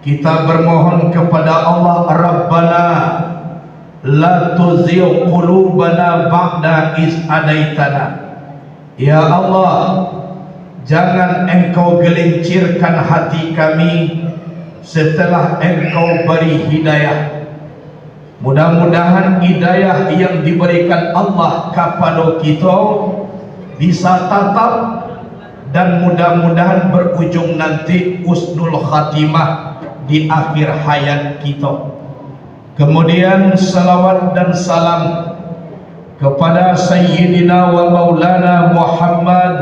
Kita bermohon kepada Allah, Rabbana la tuzigh qulubana ba'da iz hadaitana. Ya Allah, jangan Engkau gelincirkan hati kami setelah Engkau beri hidayah. Mudah-mudahan hidayah yang diberikan Allah kepada kita bisa tatap dan mudah-mudahan berujung nanti husnul khatimah di akhir hayat kita. Kemudian salawat dan salam kepada Sayyidina wa Maulana Muhammad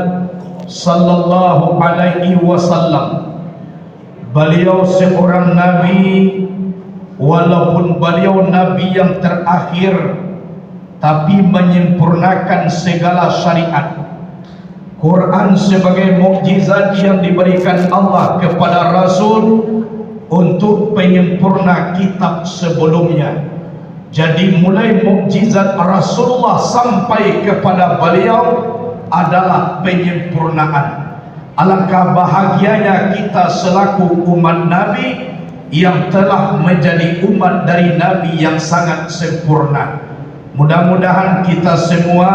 sallallahu alaihi wasallam. Beliau seorang nabi, walaupun beliau nabi yang terakhir, tapi menyempurnakan segala syariat. Quran sebagai mukjizat yang diberikan Allah kepada Rasul untuk penyempurna kitab sebelumnya. Jadi mulai mukjizat Rasulullah sampai kepada beliau adalah penyempurnaan. Alangkah bahagianya kita selaku umat Nabi yang telah menjadi umat dari Nabi yang sangat sempurna. Mudah-mudahan kita semua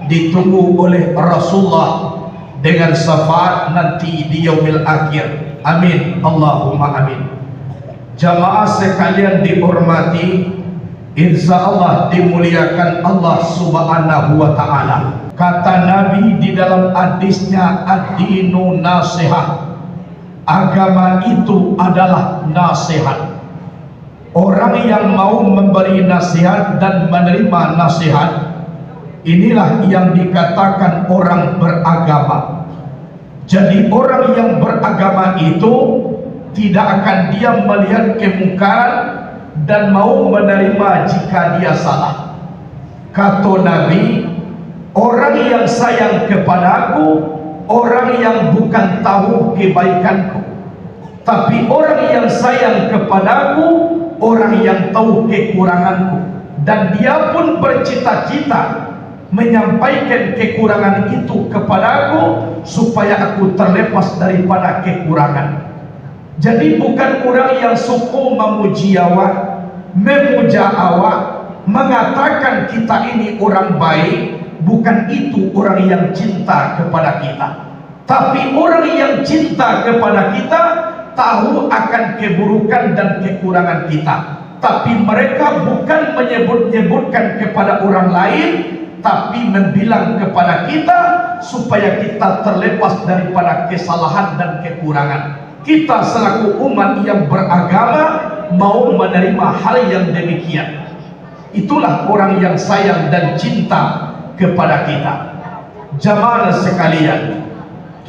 ditunggu oleh Rasulullah dengan syafaat nanti di yaumil akhir. Amin, Allahumma amin. Jamaah sekalian dihormati, insyaallah dimuliakan Allah subhanahu wa ta'ala. Kata Nabi di dalam hadisnya, ad-dinu nasihat. Agama itu adalah nasihat. Orang yang mau memberi nasihat dan menerima nasihat, inilah yang dikatakan orang beragama. Jadi orang yang beragama itu tidak akan dia melihat kemungkaran dan mau menerima jika dia salah. Kata Nabi, orang yang sayang kepadaku, orang yang bukan tahu kebaikanku. Tapi orang yang sayang kepadaku, orang yang tahu kekuranganku. Dan dia pun bercita-cita menyampaikan kekurangan itu kepadaku supaya aku terlepas daripada kekurangan. Jadi bukan orang yang suku memuji awak, memuja awak, mengatakan kita ini orang baik. Bukan itu orang yang cinta kepada kita. Tapi orang yang cinta kepada kita tahu akan keburukan dan kekurangan kita. Tapi mereka bukan menyebut-nyebutkan kepada orang lain, tapi membilang kepada kita supaya kita terlepas daripada kesalahan dan kekurangan. Kita selaku umat yang beragama mau menerima hal yang demikian. Itulah orang yang sayang dan cinta kepada kita. Jamaah sekalian,